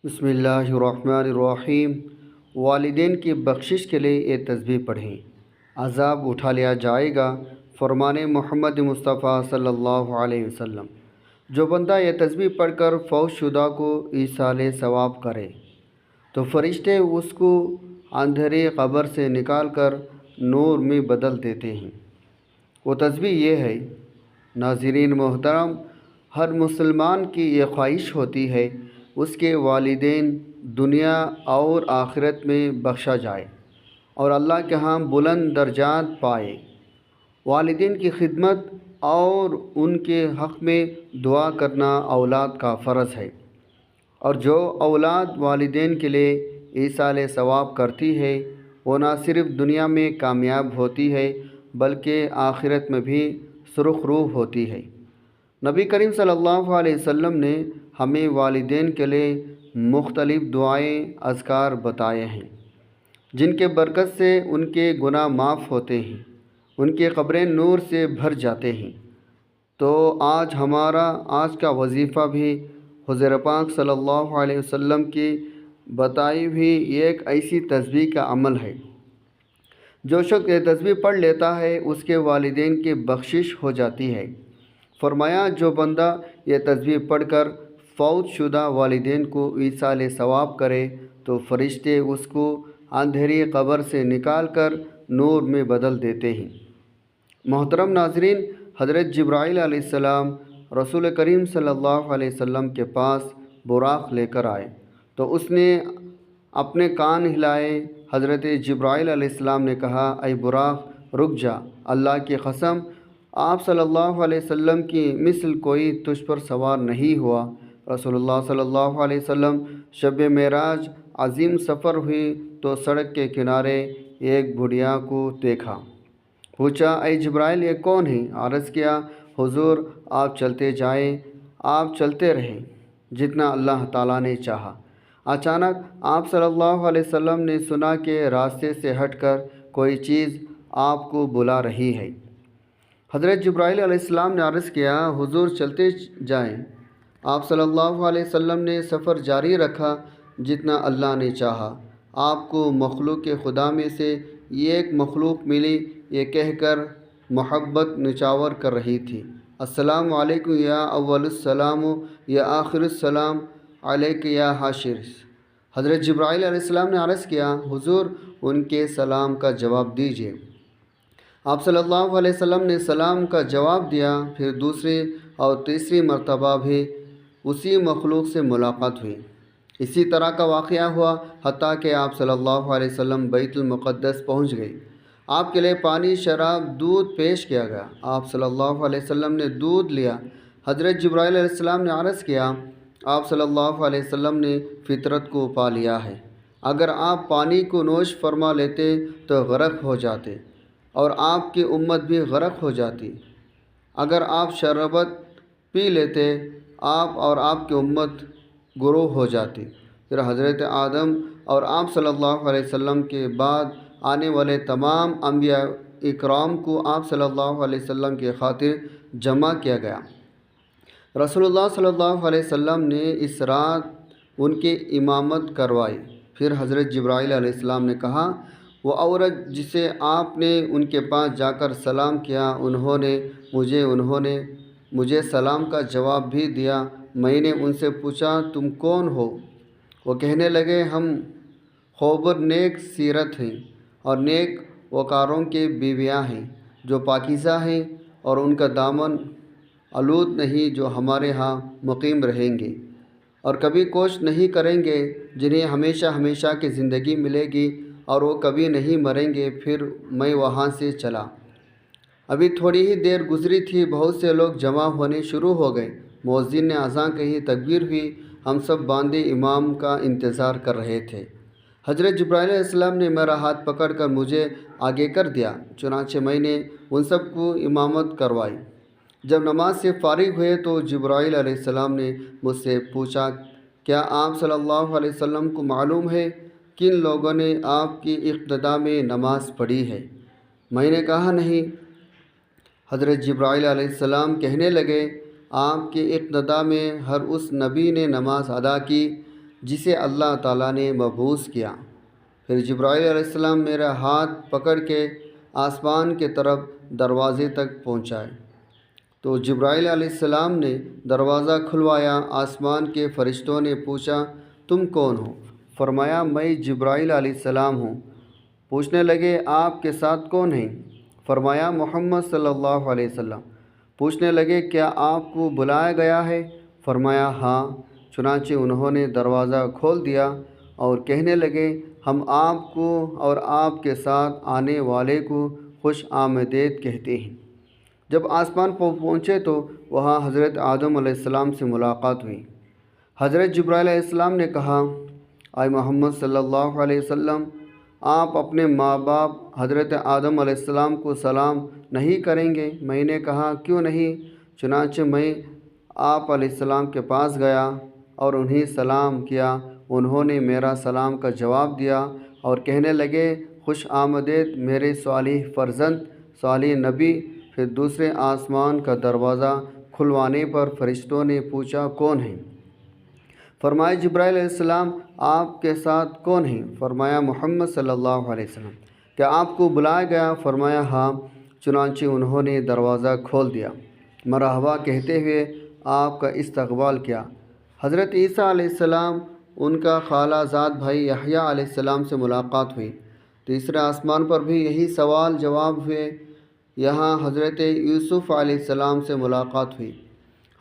بسم اللہ الرحمن الرحیم۔ والدین کی بخشش کے لیے یہ تسبیح پڑھیں، عذاب اٹھا لیا جائے گا۔ فرمان محمد مصطفیٰ صلی اللہ علیہ وسلم۔ جو بندہ یہ تسبیح پڑھ کر فوت شدہ کو ایصال ثواب کرے تو فرشتے اس کو اندھیری قبر سے نکال کر نور میں بدل دیتے ہیں۔ وہ تسبیح یہ ہے، ناظرین محترم، ہر مسلمان کی یہ خواہش ہوتی ہے اس کے والدین دنیا اور آخرت میں بخشا جائے اور اللہ کے ہاں بلند درجات پائے۔ والدین کی خدمت اور ان کے حق میں دعا کرنا اولاد کا فرض ہے، اور جو اولاد والدین کے لیے ایصال ثواب کرتی ہے وہ نہ صرف دنیا میں کامیاب ہوتی ہے بلکہ آخرت میں بھی سرخرو ہوتی ہے۔ نبی کریم صلی اللہ علیہ وسلم نے ہمیں والدین کے لیے مختلف دعائیں اذکار بتائے ہیں جن کے برکت سے ان کے گناہ معاف ہوتے ہیں، ان کی قبریں نور سے بھر جاتے ہیں۔ تو آج کا وظیفہ بھی حضور پاک صلی اللہ علیہ وسلم کی بتائی ہوئی ایک ایسی تسبیح کا عمل ہے۔ جو شخص یہ تسبیح پڑھ لیتا ہے اس کے والدین کی بخشش ہو جاتی ہے۔ فرمایا، جو بندہ یہ تسبیح پڑھ کر فوت شدہ والدین کو ایصال ثواب کرے تو فرشتے اس کو اندھیری قبر سے نکال کر نور میں بدل دیتے ہیں۔ محترم ناظرین، حضرت جبرائیل علیہ السلام رسول کریم صلی اللہ علیہ وسلم کے پاس براق لے کر آئے تو اس نے اپنے کان ہلائے۔ حضرت جبرائیل علیہ السلام نے کہا، اے براق رک جا، اللہ کی قسم آپ صلی اللہ علیہ وسلم کی مثل کوئی تجھ پر سوار نہیں ہوا۔ رسول اللہ صلی اللہ علیہ وسلم شب معراج عظیم سفر ہوئی تو سڑک کے کنارے ایک بڑھیا کو دیکھا۔ پوچھا، اے جبرائیل یہ کون ہے؟ عرض کیا، حضور آپ چلتے جائیں، آپ چلتے رہیں جتنا اللہ تعالیٰ نے چاہا۔ اچانک آپ صلی اللہ علیہ وسلم نے سنا کہ راستے سے ہٹ کر کوئی چیز آپ کو بلا رہی ہے۔ حضرت جبرائیل علیہ السلام نے عرض کیا، حضور چلتے جائیں۔ آپ صلی اللہ علیہ وسلم نے سفر جاری رکھا جتنا اللہ نے چاہا۔ آپ کو مخلوق خدا میں سے ایک مخلوق ملی، یہ کہہ کر محبت نچاور کر رہی تھی، السلام علیکم یا اول السلام یا آخر السلام علیک یا حاشر۔ حضرت جبرائیل علیہ السلام نے عرض کیا، حضور ان کے سلام کا جواب دیجیے۔ آپ صلی اللہ علیہ وسلم نے سلام کا جواب دیا۔ پھر دوسری اور تیسری مرتبہ بھی اسی مخلوق سے ملاقات ہوئی۔ اسی طرح کا واقعہ ہوا حتیٰ کہ آپ صلی اللہ علیہ وسلم بیت المقدس پہنچ گئے۔ آپ کے لیے پانی، شراب، دودھ پیش کیا گیا۔ آپ صلی اللہ علیہ وسلم نے دودھ لیا۔ حضرت جبرائیل علیہ السلام نے عرض کیا، آپ صلی اللہ علیہ وسلم نے فطرت کو پا لیا ہے۔ اگر آپ پانی کو نوش فرما لیتے تو غرق ہو جاتے اور آپ کی امت بھی غرق ہو جاتی۔ اگر آپ شربت پی لیتے آپ اور آپ کی امت گروہ ہو جاتی۔ پھر حضرت آدم اور آپ صلی اللہ علیہ وسلم کے بعد آنے والے تمام انبیاء اکرام کو آپ صلی اللہ علیہ وسلم کی خاطر جمع کیا گیا۔ رسول اللہ صلی اللہ علیہ وسلم نے اس رات ان کی امامت کروائی۔ پھر حضرت جبرائیل علیہ السلام نے کہا، وہ عورت جسے آپ نے ان کے پاس جا کر سلام کیا انہوں نے مجھے سلام کا جواب بھی دیا۔ میں نے ان سے پوچھا، تم کون ہو؟ وہ کہنے لگے، ہم خوبر نیک سیرت ہیں اور نیک وقاروں کے بیویاں ہیں جو پاکیزہ ہیں اور ان کا دامن آلود نہیں، جو ہمارے ہاں مقیم رہیں گے اور کبھی کوشش نہیں کریں گے، جنہیں ہمیشہ ہمیشہ کی زندگی ملے گی اور وہ کبھی نہیں مریں گے۔ پھر میں وہاں سے چلا۔ ابھی تھوڑی ہی دیر گزری تھی، بہت سے لوگ جمع ہونے شروع ہو گئے۔ مؤذن نے اذان کہی، تکبیر ہوئی، ہم سب باندھے امام کا انتظار کر رہے تھے۔ حضرت جبرائیل علیہ السلام نے میرا ہاتھ پکڑ کر مجھے آگے کر دیا، چنانچہ میں نے ان سب کو امامت کروائی۔ جب نماز سے فارغ ہوئے تو جبرائیل علیہ السلام نے مجھ سے پوچھا، کیا آپ صلی اللہ علیہ وسلم کو معلوم ہے کن لوگوں نے آپ کی اقتداء میں نماز پڑھی ہے؟ میں نے کہا، نہیں۔ حضرت جبرائیل علیہ السلام کہنے لگے، آپ کی اقتداء میں ہر اس نبی نے نماز ادا کی جسے اللہ تعالیٰ نے مبعوث کیا۔ پھر جبرائیل علیہ السلام میرا ہاتھ پکڑ کے آسمان کے طرف دروازے تک پہنچائے تو جبرائیل علیہ السلام نے دروازہ کھلوایا۔ آسمان کے فرشتوں نے پوچھا تم کون ہو؟ فرمایا میں جبرائیل علیہ السلام ہوں۔ پوچھنے لگے آپ کے ساتھ کون ہیں؟ فرمایا محمد صلی اللہ علیہ وسلم۔ پوچھنے لگے کیا آپ کو بلایا گیا ہے؟ فرمایا ہاں۔ چنانچہ انہوں نے دروازہ کھول دیا اور کہنے لگے ہم آپ کو اور آپ کے ساتھ آنے والے کو خوش آمدید کہتے ہیں۔ جب آسمان پر پہنچے تو وہاں حضرت آدم علیہ السلام سے ملاقات ہوئی۔ حضرت جبرائیل علیہ السلام نے کہا اے محمد صلی اللہ علیہ وسلم، آپ اپنے ماں باپ حضرت آدم علیہ السلام کو سلام نہیں کریں گے؟ میں نے کہا کیوں نہیں؟ چنانچہ میں آپ علیہ السلام کے پاس گیا اور انہیں سلام کیا۔ انہوں نے میرا سلام کا جواب دیا اور کہنے لگے خوش آمدید میرے صالح فرزند، صالح نبی۔ پھر دوسرے آسمان کا دروازہ کھلوانے پر فرشتوں نے پوچھا کون ہیں؟ فرمایا جبرائیل علیہ السلام۔ آپ کے ساتھ کون ہیں؟ فرمایا محمد صلی اللہ علیہ وسلم۔ کیا آپ کو بلایا گیا؟ فرمایا ہاں۔ چنانچہ انہوں نے دروازہ کھول دیا۔ مرحبا کہتے ہوئے آپ کا استقبال کیا۔ حضرت عیسیٰ علیہ السلام ان کا خالہ زاد بھائی یحییٰ علیہ السلام سے ملاقات ہوئی۔ تیسرے آسمان پر بھی یہی سوال جواب ہوئے۔ یہاں حضرت یوسف علیہ السلام سے ملاقات ہوئی۔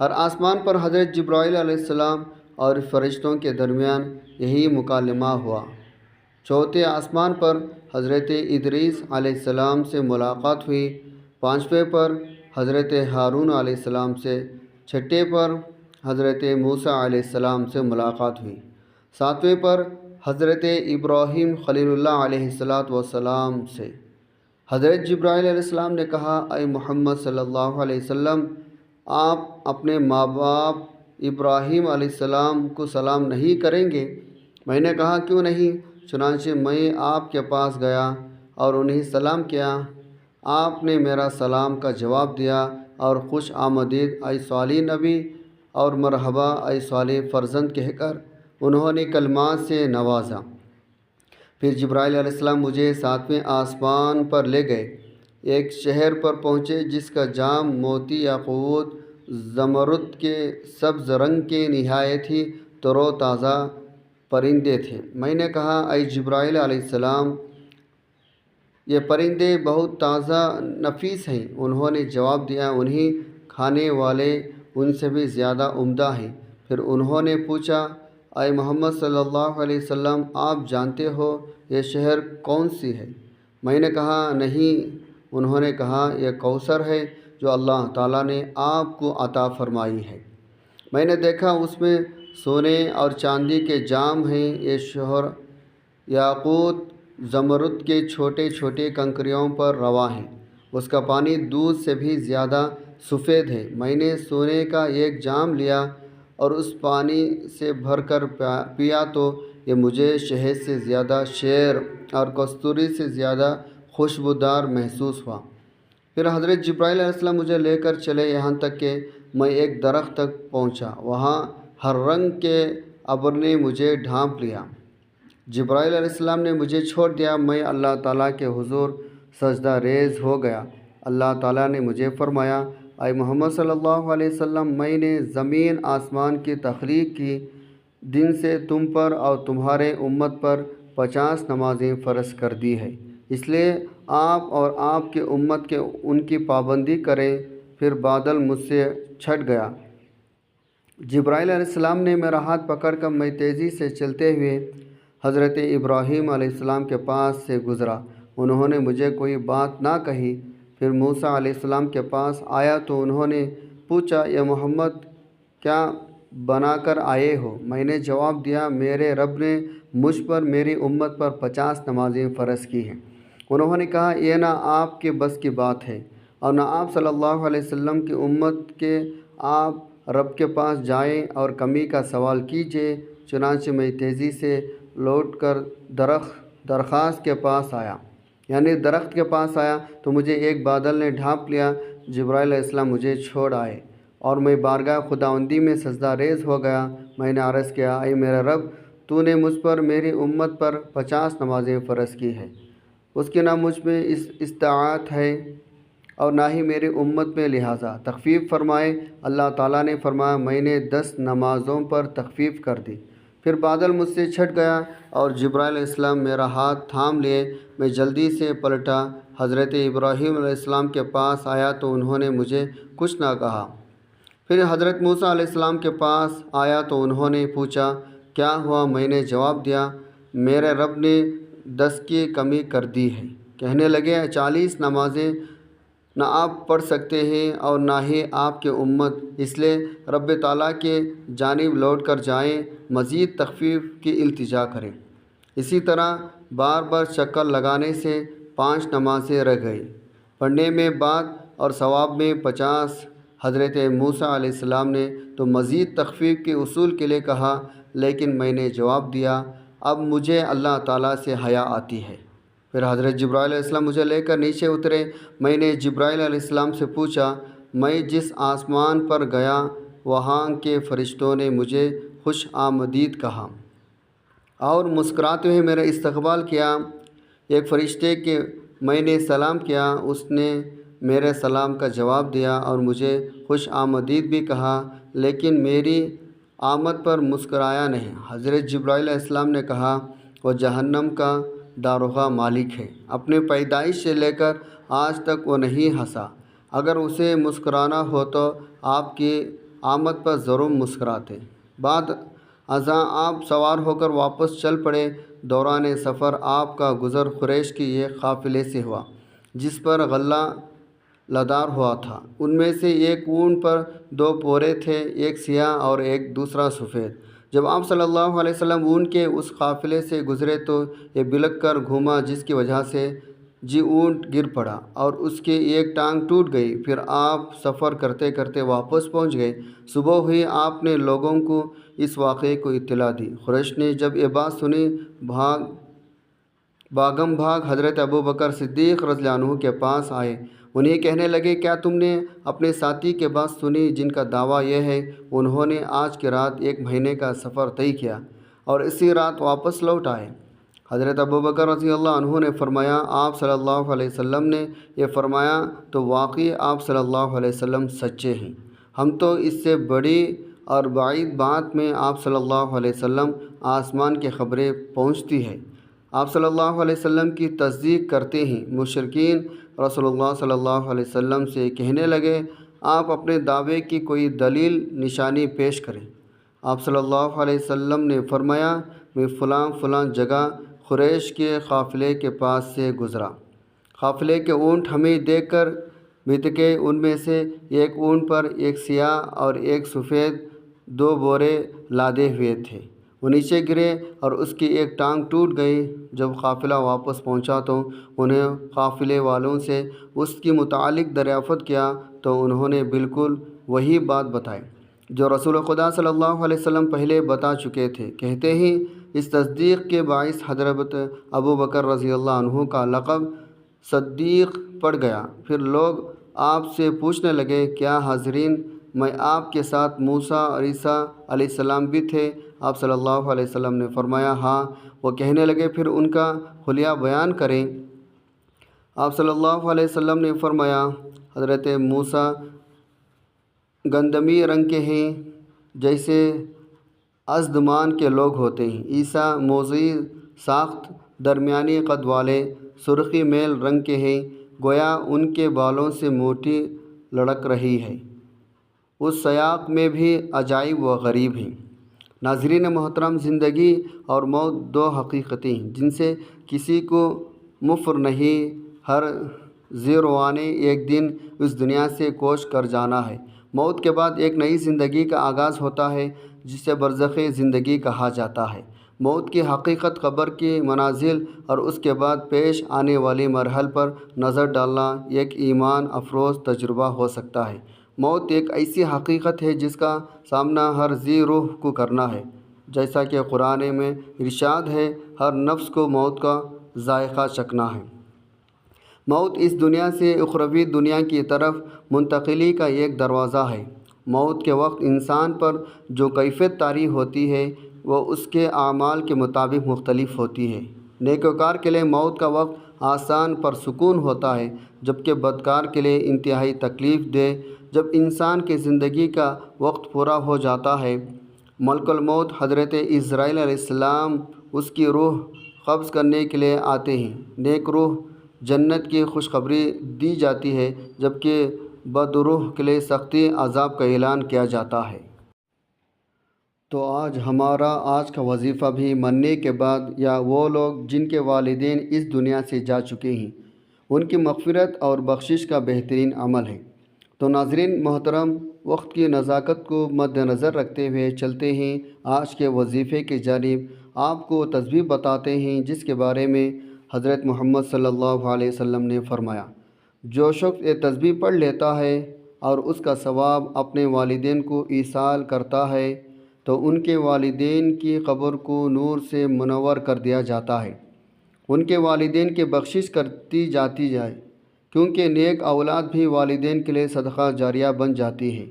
ہر آسمان پر حضرت جبرائیل علیہ السلام اور فرشتوں کے درمیان یہی مکالمہ ہوا۔ چوتھے آسمان پر حضرت ادریس علیہ السلام سے ملاقات ہوئی۔ پانچویں پر حضرت ہارون علیہ السلام سے، چھٹے پر حضرت موسیٰ علیہ السلام سے ملاقات ہوئی۔ ساتویں پر حضرت ابراہیم خلیل اللہ علیہ السلام سے۔ حضرت جبرائیل علیہ السلام نے کہا اے محمد صلی اللہ علیہ وسلم، آپ اپنے ماں باپ ابراہیم علیہ السلام کو سلام نہیں کریں گے؟ میں نے کہا کیوں نہیں؟ چنانچہ میں آپ کے پاس گیا اور انہیں سلام کیا۔ آپ نے میرا سلام کا جواب دیا اور خوش آمدید اے صالح نبی اور مرحبا اے صالح فرزند کہہ کر انہوں نے کلمات سے نوازا۔ پھر جبرائیل علیہ السلام مجھے ساتویں آسمان پر لے گئے۔ ایک شہر پر پہنچے جس کا جام موتی یاقوت زمرد کے سبز رنگ کے نہایت ہی تر و تازہ پرندے تھے۔ میں نے کہا اے جبرائیل علیہ السلام، یہ پرندے بہت تازہ نفیس ہیں۔ انہوں نے جواب دیا انہیں کھانے والے ان سے بھی زیادہ عمدہ ہیں۔ پھر انہوں نے پوچھا اے محمد صلی اللہ علیہ وسلم، آپ جانتے ہو یہ شہر کون سی ہے؟ میں نے کہا نہیں۔ انہوں نے کہا یہ کوثر ہے جو اللہ تعالیٰ نے آپ کو عطا فرمائی ہے۔ میں نے دیکھا اس میں سونے اور چاندی کے جام ہیں۔ یہ شہر یاقوت زمرد کے چھوٹے چھوٹے کنکریوں پر رواں ہے۔ اس کا پانی دودھ سے بھی زیادہ سفید ہے۔ میں نے سونے کا ایک جام لیا اور اس پانی سے بھر کر پیا تو یہ مجھے شہد سے زیادہ شیر اور کستوری سے زیادہ خوشبودار محسوس ہوا۔ پھر حضرت جبرائیل علیہ السلام مجھے لے کر چلے یہاں تک کہ میں ایک درخت تک پہنچا۔ وہاں ہر رنگ کے ابر نے مجھے ڈھانپ لیا۔ جبرائیل علیہ السلام نے مجھے چھوڑ دیا۔ میں اللہ تعالیٰ کے حضور سجدہ ریز ہو گیا۔ اللہ تعالیٰ نے مجھے فرمایا اے محمد صلی اللہ علیہ وسلم، میں نے زمین آسمان کی تخلیق کی دن سے تم پر اور تمہارے امت پر 50 نمازیں فرض کر دی ہے، اس لیے آپ اور آپ کے امت کے ان کی پابندی کریں۔ پھر بادل مجھ سے چھٹ گیا۔ جبرائیل علیہ السلام نے میرا ہاتھ پکڑ کر میں تیزی سے چلتے ہوئے حضرت ابراہیم علیہ السلام کے پاس سے گزرا۔ انہوں نے مجھے کوئی بات نہ کہی۔ پھر موسیٰ علیہ السلام کے پاس آیا تو انہوں نے پوچھا یا محمد کیا بنا کر آئے ہو؟ میں نے جواب دیا میرے رب نے مجھ پر میری امت پر 50 نمازیں فرض کی ہیں۔ انہوں نے کہا یہ نہ آپ کے بس کی بات ہے اور نہ آپ صلی اللہ علیہ وسلم کی امت کے، آپ رب کے پاس جائیں اور کمی کا سوال کیجیے۔ چنانچہ میں تیزی سے لوٹ کر درخواست کے پاس آیا، یعنی درخت کے پاس آیا تو مجھے ایک بادل نے ڈھانپ لیا۔ جبرائیل علیہ السلام مجھے چھوڑ آئے اور میں بارگاہ خداوندی میں سجدہ ریز ہو گیا۔ میں نے عرض کیا اے میرا رب، تو نے مجھ پر میری امت پر 50 نمازیں فرض کی ہے، اس کی نہ مجھ میں استطاعت ہے اور نہ ہی میری امت میں، لہٰذا تخفیف فرمائے۔ اللہ تعالیٰ نے فرمایا میں نے 10 نمازوں پر تخفیف کر دی۔ پھر بادل مجھ سے چھٹ گیا اور جبرائیل علیہ السلام میرا ہاتھ تھام لیے، میں جلدی سے پلٹا، حضرت ابراہیم علیہ السلام کے پاس آیا تو انہوں نے مجھے کچھ نہ کہا۔ پھر حضرت موسیٰ علیہ السلام کے پاس آیا تو انہوں نے پوچھا کیا ہوا؟ میں نے جواب دیا میرے رب نے 10 کی کمی کر دی ہے۔ کہنے لگے 40 نمازیں نہ آپ پڑھ سکتے ہیں اور نہ ہی آپ کے امت، اس لیے رب تعالیٰ کے جانب لوٹ کر جائیں، مزید تخفیف کی التجا کریں۔ اسی طرح بار بار چکر لگانے سے 5 نمازیں رہ گئی۔ پڑھنے میں بعد اور ثواب میں 50۔ حضرت موسیٰ علیہ السلام نے تو مزید تخفیف کے اصول کے لیے کہا، لیکن میں نے جواب دیا اب مجھے اللہ تعالیٰ سے حیا آتی ہے۔ پھر حضرت جبرائیل علیہ السلام مجھے لے کر نیچے اترے۔ میں نے جبرائیل علیہ السلام سے پوچھا میں جس آسمان پر گیا وہاں کے فرشتوں نے مجھے خوش آمدید کہا اور مسکراتے ہوئے میرا استقبال کیا۔ ایک فرشتے کے میں نے سلام کیا، اس نے میرے سلام کا جواب دیا اور مجھے خوش آمدید بھی کہا، لیکن میری آمد پر مسکرایا نہیں۔ حضرت جبرائیل علیہ السلام نے کہا وہ جہنم کا داروغہ مالک ہے، اپنے پیدائش سے لے کر آج تک وہ نہیں ہنسا، اگر اسے مسکرانا ہو تو آپ کی آمد پر ضرور مسکراتے۔ بعد ازاں آپ سوار ہو کر واپس چل پڑے۔ دوران سفر آپ کا گزر قریش کی ایک قافلے سے ہوا جس پر غلہ لدار ہوا تھا۔ ان میں سے ایک اونٹ پر 2 پورے تھے، ایک سیاہ اور ایک دوسرا سفید۔ جب آپ صلی اللہ علیہ وسلم اونٹ کے اس قافلے سے گزرے تو یہ بلک کر گھوما، جس کی وجہ سے اونٹ گر پڑا اور اس کی ایک ٹانگ ٹوٹ گئی۔ پھر آپ سفر کرتے کرتے واپس پہنچ گئے۔ صبح ہوئی، آپ نے لوگوں کو اس واقعے کو اطلاع دی۔ قریش نے جب یہ بات سنی بھاگم بھاگ حضرت ابوبکر صدیق رضی اللہ عنہ کے پاس آئے، انہیں کہنے لگے کیا تم نے اپنے ساتھی کے بات سنی جن کا دعویٰ یہ ہے انہوں نے آج کی رات 1 مہینے کا سفر طے کیا اور اسی رات واپس لوٹ آئے؟ حضرت ابوبکر رضی اللہ عنہ نے فرمایا آپ صلی اللہ علیہ وسلم نے یہ فرمایا تو واقعی آپ صلی اللہ علیہ وسلم سچے ہیں۔ ہم تو اس سے بڑی اور بعید بات میں آپ صلی اللہ علیہ وسلم آسمان کی خبریں پہنچتی ہے، آپ صلی اللہ علیہ وسلم کی تصدیق کرتے ہیں۔ مشرکین رسول اللہ صلی اللہ علیہ وسلم سے کہنے لگے آپ اپنے دعوے کی کوئی دلیل نشانی پیش کریں۔ آپ صلی اللہ علیہ وسلم نے فرمایا میں فلاں جگہ قریش کے قافلے کے پاس سے گزرا، قافلے کے اونٹ ہمیں دیکھ کر بتکے، ان میں سے ایک اونٹ پر ایک سیاہ اور ایک سفید 2 بورے لادے ہوئے تھے، وہ نیچے گرے اور اس کی ایک ٹانگ ٹوٹ گئی۔ جب قافلہ واپس پہنچا تو انہیں قافلے والوں سے اس کی متعلق دریافت کیا تو انہوں نے بالکل وہی بات بتائی جو رسول خدا صلی اللہ علیہ وسلم پہلے بتا چکے تھے۔ کہتے ہیں اس تصدیق کے باعث حضرت ابوبکر رضی اللہ عنہ کا لقب صدیق پڑ گیا۔ پھر لوگ آپ سے پوچھنے لگے کیا حاضرین میں آپ کے ساتھ موسیٰ اور عیسیٰ علیہ السلام بھی تھے؟ آپ صلی اللہ علیہ وسلم نے فرمایا ہاں۔ وہ کہنے لگے پھر ان کا حلیہ بیان کریں۔ آپ صلی اللہ علیہ وسلم نے فرمایا حضرت موسیٰ گندمی رنگ کے ہیں جیسے ازدمان کے لوگ ہوتے ہیں، عیسیٰ موضوعی ساخت درمیانی قد والے سرخی میل رنگ کے ہیں، گویا ان کے بالوں سے موٹی لڑک رہی ہے۔ اس سیاق میں بھی عجائب و غریب ہیں۔ ناظرین محترم، زندگی اور موت 2 حقیقتیں ہیں جن سے کسی کو مفر نہیں، ہر زیروان نے ایک دن اس دنیا سے کوچ کر جانا ہے۔ موت کے بعد ایک نئی زندگی کا آغاز ہوتا ہے جسے برزخ زندگی کہا جاتا ہے۔ موت کی حقیقت، قبر کی منازل اور اس کے بعد پیش آنے والی مرحل پر نظر ڈالنا ایک ایمان افروز تجربہ ہو سکتا ہے۔ موت ایک ایسی حقیقت ہے جس کا سامنا ہر ذی روح کو کرنا ہے، جیسا کہ قرآن میں ارشاد ہے ہر نفس کو موت کا ذائقہ چکھنا ہے۔ موت اس دنیا سے اخروی دنیا کی طرف منتقلی کا ایک دروازہ ہے۔ موت کے وقت انسان پر جو کیفیت طاری ہوتی ہے وہ اس کے اعمال کے مطابق مختلف ہوتی ہے۔ نیکوکار کے لیے موت کا وقت آسان پرسکون ہوتا ہے، جبکہ بدکار کے لیے انتہائی تکلیف دہ۔ جب انسان کی زندگی کا وقت پورا ہو جاتا ہے، ملک الموت حضرت اسرائیل علیہ السلام اس کی روح قبض کرنے کے لیے آتے ہیں۔ نیک روح جنت کی خوشخبری دی جاتی ہے، جبکہ بد روح کے لیے سختی عذاب کا اعلان کیا جاتا ہے۔ تو آج کا وظیفہ بھی مرنے کے بعد یا وہ لوگ جن کے والدین اس دنیا سے جا چکے ہیں ان کی مغفرت اور بخشش کا بہترین عمل ہے۔ تو ناظرین محترم، وقت کی نزاکت کو مد نظر رکھتے ہوئے چلتے ہیں آج کے وظیفے کی جانب۔ آپ کو تسبیح بتاتے ہیں جس کے بارے میں حضرت محمد صلی اللہ علیہ وسلم نے فرمایا، جو شخص یہ تسبیح پڑھ لیتا ہے اور اس کا ثواب اپنے والدین کو ایصال کرتا ہے تو ان کے والدین کی قبر کو نور سے منور کر دیا جاتا ہے، ان کے والدین کی بخشش کرتی جاتی جائے، کیونکہ نیک اولاد بھی والدین کے لیے صدقہ جاریہ بن جاتی ہے۔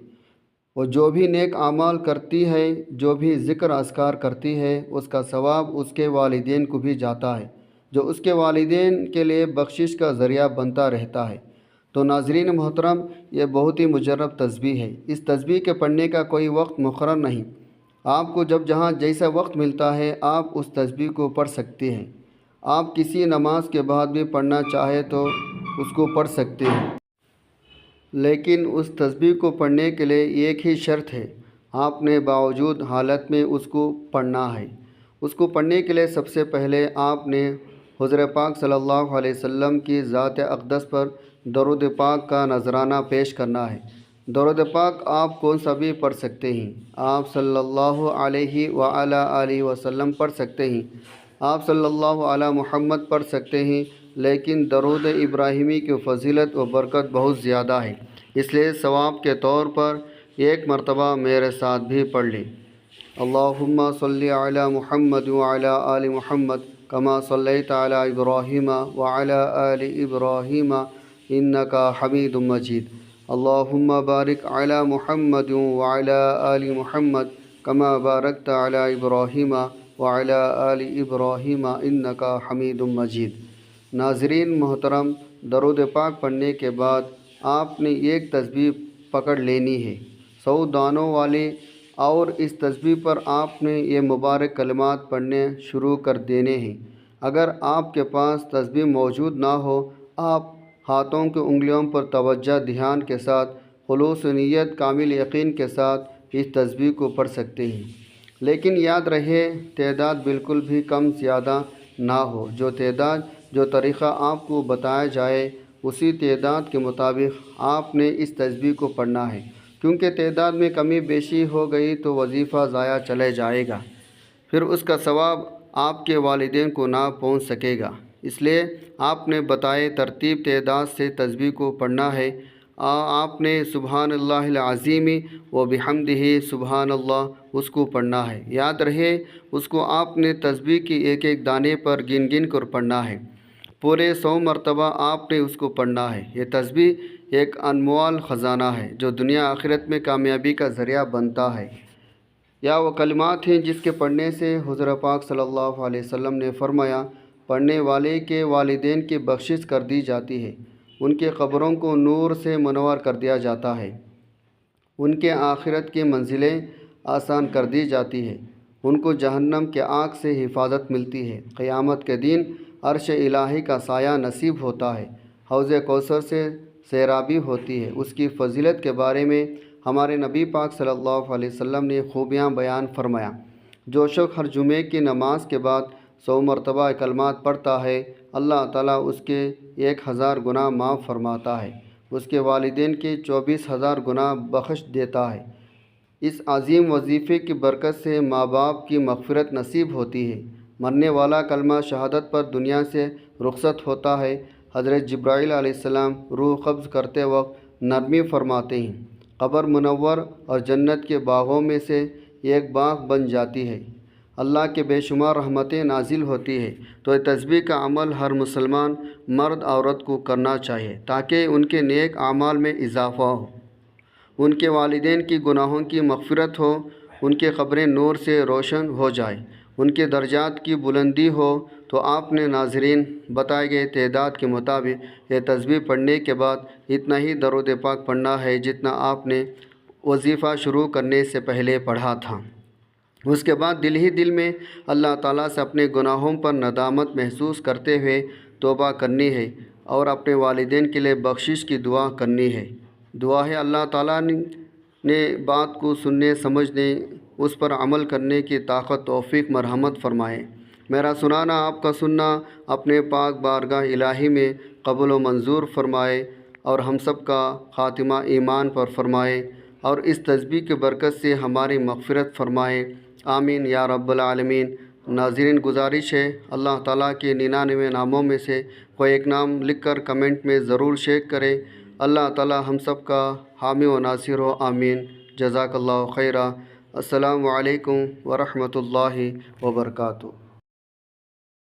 وہ جو بھی نیک اعمال کرتی ہے، جو بھی ذکر اذکار کرتی ہے، اس کا ثواب اس کے والدین کو بھی جاتا ہے، جو اس کے والدین کے لیے بخشش کا ذریعہ بنتا رہتا ہے۔ تو ناظرین محترم، یہ بہت ہی مجرب تسبیح ہے۔ اس تسبیح کے پڑھنے کا کوئی وقت مقرر نہیں، آپ کو جب جہاں جیسا وقت ملتا ہے آپ اس تسبیح کو پڑھ سکتے ہیں۔ آپ کسی نماز کے بعد بھی پڑھنا چاہے تو اس کو پڑھ سکتے ہیں، لیکن اس تسبیح کو پڑھنے کے لیے ایک ہی شرط ہے، آپ نے باوجود حالت میں اس کو پڑھنا ہے۔ اس کو پڑھنے کے لیے سب سے پہلے آپ نے حضور پاک صلی اللہ علیہ وسلم کی ذات اقدس پر درود پاک کا نذرانہ پیش کرنا ہے۔ درود پاک آپ کون سا بھی پڑھ سکتے ہیں، آپ صلی اللہ علیہ وآلہ آلہ وسلم پڑھ سکتے ہیں، آپ صلی اللہ علی محمد پڑھ سکتے ہیں، لیکن درود ابراہیمی کی فضیلت و برکت بہت زیادہ ہے، اس لیے ثواب کے طور پر ایک مرتبہ میرے ساتھ بھی پڑھ لیں۔ اللہم صلی علی محمد وعلی آل محمد کما صلیت علی ابراہیم وعلی آل ابراہیم انک حمید مجید۔ اللہم بارک علی محمد وعلی آل محمد کما بارکت علی ابراہیم وعلی آل ابراہیم انک حمید مجید۔ ناظرین محترم، درود پاک پڑھنے کے بعد آپ نے ایک تسبیح پکڑ لینی ہے 100 دانوں والی، اور اس تسبیح پر آپ نے یہ مبارک کلمات پڑھنے شروع کر دینے ہیں۔ اگر آپ کے پاس تسبیح موجود نہ ہو، آپ ہاتھوں کی انگلیوں پر توجہ دھیان کے ساتھ خلوص نیت کامل یقین کے ساتھ اس تسبیح کو پڑھ سکتے ہیں، لیکن یاد رہے تعداد بالکل بھی کم زیادہ نہ ہو۔ جو طریقہ آپ کو بتایا جائے اسی تعداد کے مطابق آپ نے اس تسبیح کو پڑھنا ہے، کیونکہ تعداد میں کمی بیشی ہو گئی تو وظیفہ ضائع چلے جائے گا، پھر اس کا ثواب آپ کے والدین کو نہ پہنچ سکے گا۔ اس لیے آپ نے بتائے ترتیب تعداد سے تسبیح کو پڑھنا ہے۔ آپ نے سبحان اللہ العظیم و بحمدہ سبحان اللہ اس کو پڑھنا ہے۔ یاد رہے اس کو آپ نے تسبیح کی ایک ایک دانے پر گن گن کر پڑھنا ہے، پورے 100 مرتبہ آپ نے اس کو پڑھنا ہے۔ یہ تسبیح ایک انمول خزانہ ہے جو دنیا آخرت میں کامیابی کا ذریعہ بنتا ہے۔ یا وہ کلمات ہیں جس کے پڑھنے سے حضور پاک صلی اللہ علیہ وسلم نے فرمایا، پڑھنے والے کے والدین کی بخشش کر دی جاتی ہے، ان کے قبروں کو نور سے منور کر دیا جاتا ہے، ان کے آخرت کی منزلیں آسان کر دی جاتی ہے، ان کو جہنم کے آگ سے حفاظت ملتی ہے، قیامت کے دن عرش الہی کا سایہ نصیب ہوتا ہے، حوض کوثر سے سیرابی ہوتی ہے۔ اس کی فضیلت کے بارے میں ہمارے نبی پاک صلی اللہ علیہ وسلم نے خوبیاں بیان فرمایا۔ جو شخص ہر جمعے کی نماز کے بعد 100 مرتبہ کلمات پڑھتا ہے، اللہ تعالیٰ اس کے 1000 گناہ معاف فرماتا ہے، اس کے والدین کے 24,000 گناہ بخش دیتا ہے۔ اس عظیم وظیفے کی برکت سے ماں باپ کی مغفرت نصیب ہوتی ہے۔ مرنے والا کلمہ شہادت پر دنیا سے رخصت ہوتا ہے۔ حضرت جبرائیل علیہ السلام روح قبض کرتے وقت نرمی فرماتے ہیں، قبر منور اور جنت کے باغوں میں سے ایک باغ بن جاتی ہے، اللہ کے بے شمار رحمتیں نازل ہوتی ہے۔ تو یہ تسبیح کا عمل ہر مسلمان مرد عورت کو کرنا چاہیے تاکہ ان کے نیک اعمال میں اضافہ ہو، ان کے والدین کی گناہوں کی مغفرت ہو ان کی قبریں نور سے روشن ہو جائیں، ان کے درجات کی بلندی ہو۔ تو آپ نے ناظرین بتائے گئے تعداد کے مطابق یہ تسبیح پڑھنے کے بعد اتنا ہی درود پاک پڑھنا ہے جتنا آپ نے وظیفہ شروع کرنے سے پہلے پڑھا تھا۔ اس کے بعد دل ہی دل میں اللہ تعالیٰ سے اپنے گناہوں پر ندامت محسوس کرتے ہوئے توبہ کرنی ہے اور اپنے والدین کے لیے بخشش کی دعا کرنی ہے۔ دعا ہے اللہ تعالیٰ نے بات کو سننے، سمجھنے، اس پر عمل کرنے کی طاقت، توفیق، مرحمت فرمائے۔ میرا سنانا، آپ کا سننا اپنے پاک بارگاہ الہی میں قبول و منظور فرمائے اور ہم سب کا خاتمہ ایمان پر فرمائے اور اس تسبیح کی برکت سے ہماری مغفرت فرمائے، آمین یا رب العالمین۔ ناظرین، گزارش ہے اللہ تعالیٰ کے 99 ناموں میں سے کوئی ایک نام لکھ کر کمنٹ میں ضرور شیئر کریں۔ اللہ تعالیٰ ہم سب کا حامی و ناصر ہو، آمین۔ جزاک اللہ خیرہ۔ السلام علیکم ورحمۃ اللہ وبرکاتہ۔